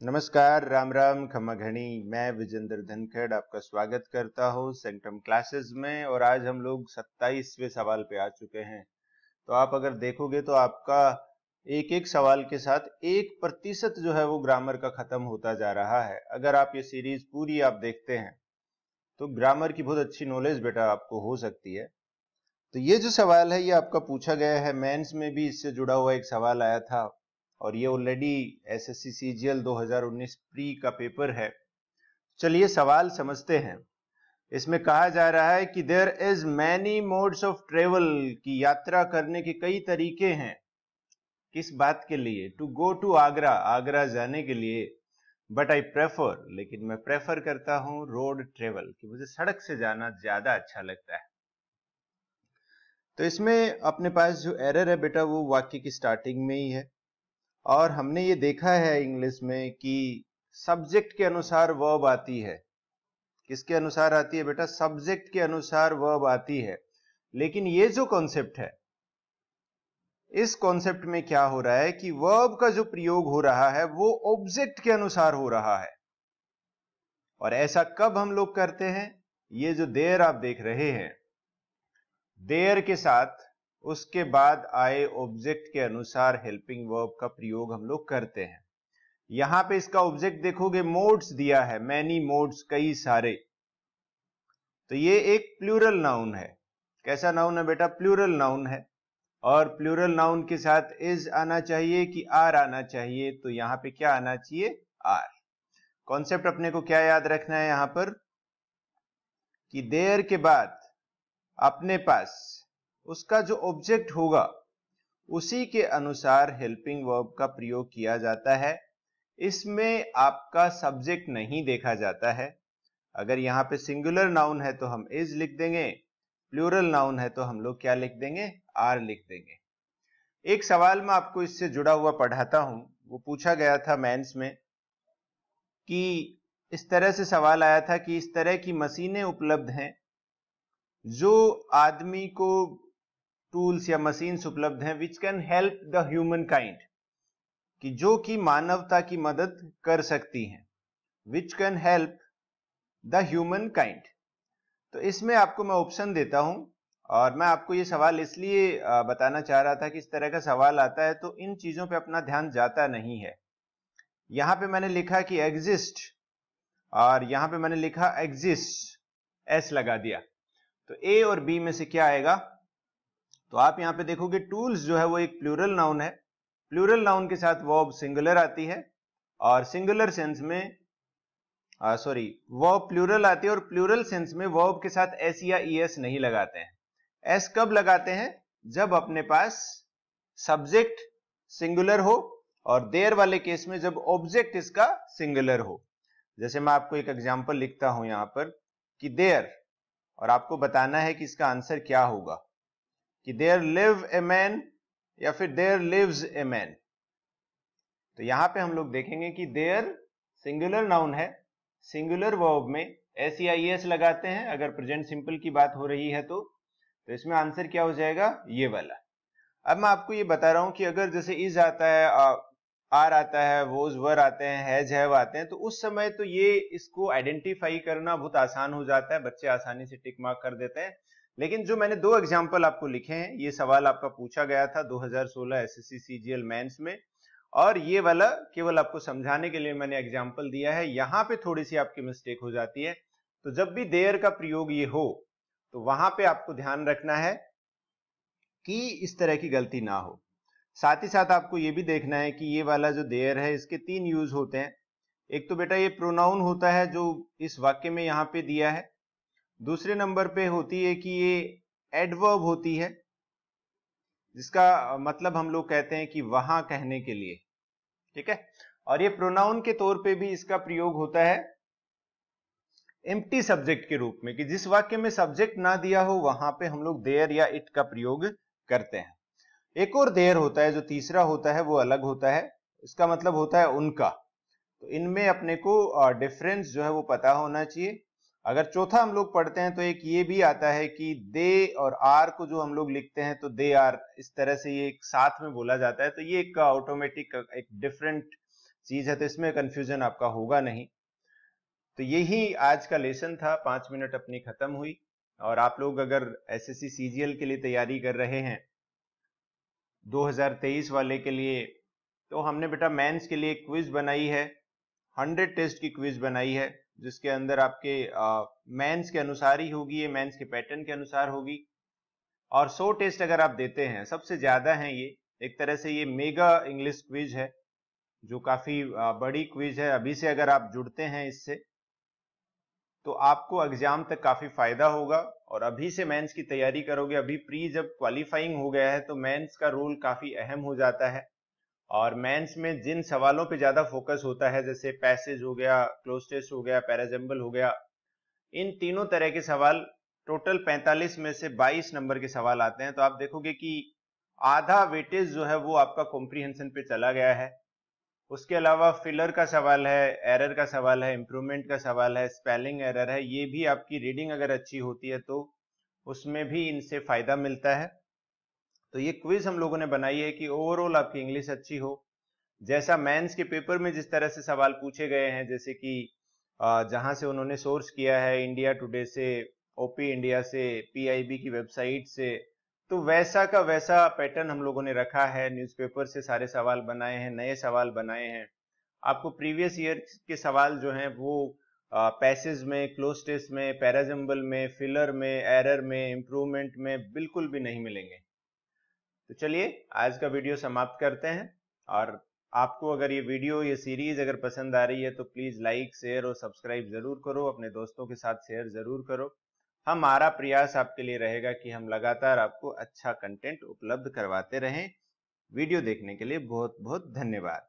नमस्कार, राम राम, खमा घनी। मैं विजेंद्र धनखड़ आपका स्वागत करता हूँ सेंटम क्लासेस में। और आज हम लोग 27वें सवाल पे आ चुके हैं। तो आप अगर देखोगे तो आपका एक एक सवाल के साथ 1% जो है वो ग्रामर का खत्म होता जा रहा है। अगर आप ये सीरीज पूरी आप देखते हैं तो ग्रामर की बहुत अच्छी नॉलेज बेटा आपको हो सकती है। तो ये जो सवाल है ये आपका पूछा गया है, मेंस में भी इससे जुड़ा हुआ एक सवाल आया था और ये ऑलरेडी एसएससी सीजीएल 2019 प्री का पेपर है। चलिए सवाल समझते हैं। इसमें कहा जा रहा है कि there is many modes of travel, की यात्रा करने के कई तरीके हैं। किस बात के लिए? To go to Agra, Agra जाने के लिए। बट आई प्रेफर, लेकिन मैं प्रेफर करता हूं रोड ट्रेवल, कि मुझे सड़क से जाना ज्यादा अच्छा लगता है। तो इसमें अपने पास जो एरर है बेटा वो वाक्य की स्टार्टिंग में ही है। और हमने ये देखा है इंग्लिश में कि सब्जेक्ट के अनुसार वर्ब आती है। किसके अनुसार आती है बेटा? सब्जेक्ट के अनुसार वर्ब आती है। लेकिन ये जो कॉन्सेप्ट है, इस कॉन्सेप्ट में क्या हो रहा है कि वर्ब का जो प्रयोग हो रहा है वो ऑब्जेक्ट के अनुसार हो रहा है। और ऐसा कब हम लोग करते हैं? ये जो देयर आप देख रहे हैं, देयर के साथ उसके बाद आए ऑब्जेक्ट के अनुसार हेल्पिंग वर्ब का प्रयोग हम लोग करते हैं। यहां पे इसका ऑब्जेक्ट देखोगे, मोड्स दिया है, मैनी मोड्स, कई सारे। तो ये एक प्लूरल नाउन है। कैसा नाउन है बेटा? प्लूरल नाउन है। और प्लूरल नाउन के साथ इज आना चाहिए कि आर आना चाहिए। तो यहां पे क्या आना चाहिए? आर। कॉन्सेप्ट अपने को क्या याद रखना है यहां पर? कि देयर के बाद अपने पास उसका जो ऑब्जेक्ट होगा उसी के अनुसार हेल्पिंग वर्ब का प्रयोग किया जाता है। इसमें आपका सब्जेक्ट नहीं देखा जाता है। अगर यहां पे सिंगुलर नाउन है तो हम इज लिख देंगे, प्लूरल नाउन है तो हम लोग क्या लिख देंगे? आर लिख देंगे। एक सवाल मैं आपको इससे जुड़ा हुआ पढ़ाता हूं। वो पूछा गया था मेंस में कि इस तरह से सवाल आया था कि इस तरह की मशीनें उपलब्ध हैं जो आदमी को, टूल्स या मशीन्स उपलब्ध हैं which can help the human kind, कि जो कि मानवता की मदद कर सकती हैं। Which can help the human kind. तो इसमें आपको मैं ऑप्शन देता हूं। और मैं आपको ये सवाल इसलिए बताना चाह रहा था कि इस तरह का सवाल आता है तो इन चीजों पे अपना ध्यान जाता नहीं है। यहां पे मैंने लिखा कि एग्जिस्ट, और यहां पे मैंने लिखा एग्जिस्ट, एस लगा दिया। तो ए और बी में से क्या आएगा? तो आप यहां पे देखोगे टूल्स जो है वो एक प्लूरल नाउन है। प्लूरल नाउन के साथ वर्ब सिंगुलर आती है और सिंगुलर सेंस में वर्ब प्लूरल आती है और प्लूरल सेंस में वर्ब के साथ एस या ईएस नहीं लगाते हैं। एस कब लगाते हैं? जब अपने पास सब्जेक्ट सिंगुलर हो, और देयर वाले केस में जब ऑब्जेक्ट इसका सिंगुलर हो। जैसे मैं आपको एक एग्जांपल लिखता हूं यहां पर कि देयर, और आपको बताना है कि इसका आंसर क्या होगा, कि देयर लिव ए मैन या फिर देयर लिव्स ए मैन। तो यहां पे हम लोग देखेंगे कि देयर सिंगुलर नाउन है, सिंगुलर वर्ब में एस या ईएस लगाते हैं अगर प्रेजेंट सिंपल की बात हो रही है तो इसमें आंसर क्या हो जाएगा? ये वाला। अब मैं आपको ये बता रहा हूं कि अगर जैसे इज आता है, आर आता है, वोज वर आते हैं, हैज हैव आते हैं, तो उस समय तो ये इसको आइडेंटिफाई करना बहुत आसान हो जाता है, बच्चे आसानी से टिक मार्क कर देते हैं। लेकिन जो मैंने दो एग्जाम्पल आपको लिखे हैं, ये सवाल आपका पूछा गया था 2016 एसएससी सीजीएल मेंस में, और ये वाला केवल आपको समझाने के लिए मैंने एग्जाम्पल दिया है। यहां पे थोड़ी सी आपकी मिस्टेक हो जाती है। तो जब भी देयर का प्रयोग ये हो तो वहां पे आपको ध्यान रखना है कि इस तरह की गलती ना हो। साथ ही साथ आपको ये भी देखना है कि ये वाला जो देयर है इसके तीन यूज होते हैं। एक तो बेटा ये प्रोनाउन होता है जो इस वाक्य में यहां पे दिया है। दूसरे नंबर पे होती है कि ये एडवर्ब होती है, जिसका मतलब हम लोग कहते हैं कि वहां कहने के लिए। ठीक है। और ये प्रोनाउन के तौर पे भी इसका प्रयोग होता है एम्प्टी सब्जेक्ट के रूप में, कि जिस वाक्य में सब्जेक्ट ना दिया हो वहां पे हम लोग देयर या इट का प्रयोग करते हैं। एक और देयर होता है जो तीसरा होता है, वो अलग होता है। इसका मतलब होता है उनका। तो इनमें अपने को डिफरेंस जो है वो पता होना चाहिए। अगर चौथा हम लोग पढ़ते हैं तो एक ये भी आता है कि दे और आर को जो हम लोग लिखते हैं तो दे आर, इस तरह से ये एक साथ में बोला जाता है। तो ये एक ऑटोमेटिक एक डिफरेंट चीज है, तो इसमें कंफ्यूजन आपका होगा नहीं। तो यही आज का लेसन था। 5 मिनट अपनी खत्म हुई। और आप लोग अगर एसएससी सीजीएल के लिए तैयारी कर रहे हैं 2023 वाले के लिए, तो हमने बेटा मेंस के लिए एक क्विज बनाई है, 100 टेस्ट की क्विज बनाई है, जिसके अंदर आपके मेंस के अनुसार ही होगी, ये मेंस के पैटर्न के अनुसार होगी। और 100 टेस्ट अगर आप देते हैं, सबसे ज्यादा है ये, एक तरह से ये मेगा इंग्लिश क्विज है, जो काफी बड़ी क्विज है। अभी से अगर आप जुड़ते हैं इससे, तो आपको एग्जाम तक काफी फायदा होगा। और अभी से मेंस की तैयारी करोगे, अभी प्री जब क्वालिफाइंग हो गया है, तो मेंस का रोल काफी अहम हो जाता है। और मेंस में जिन सवालों पे ज्यादा फोकस होता है, जैसे पैसेज हो गया, क्लोज टेस्ट हो गया, पैराजम्बल हो गया, इन तीनों तरह के सवाल, टोटल 45 में से 22 नंबर के सवाल आते हैं। तो आप देखोगे कि आधा वेटेज जो है वो आपका कॉम्प्रीहेंशन पे चला गया है। उसके अलावा फिलर का सवाल है, एरर का सवाल है, इंप्रूवमेंट का सवाल है, स्पेलिंग एरर है, ये भी आपकी रीडिंग अगर अच्छी होती है तो उसमें भी इनसे फायदा मिलता है। तो ये क्विज हम लोगों ने बनाई है कि ओवरऑल आपकी इंग्लिश अच्छी हो। जैसा मेंस के पेपर में जिस तरह से सवाल पूछे गए हैं, जैसे कि जहां से उन्होंने सोर्स किया है, इंडिया टुडे से, ओपी इंडिया से, पीआईबी की वेबसाइट से, तो वैसा का वैसा पैटर्न हम लोगों ने रखा है। न्यूज़पेपर से सारे सवाल बनाए हैं, नए सवाल बनाए हैं। आपको प्रीवियस ईयर के सवाल जो हैं वो पैसेज में, क्लोज टेस्ट में, पैराजम्बल में, फिलर में, एरर में, इंप्रूवमेंट में बिल्कुल भी नहीं मिलेंगे। तो चलिए आज का वीडियो समाप्त करते हैं। और आपको अगर ये वीडियो, ये सीरीज अगर पसंद आ रही है तो प्लीज लाइक, शेयर और सब्सक्राइब जरूर करो, अपने दोस्तों के साथ शेयर जरूर करो। हमारा प्रयास आपके लिए रहेगा कि हम लगातार आपको अच्छा कंटेंट उपलब्ध करवाते रहें। वीडियो देखने के लिए बहुत बहुत धन्यवाद।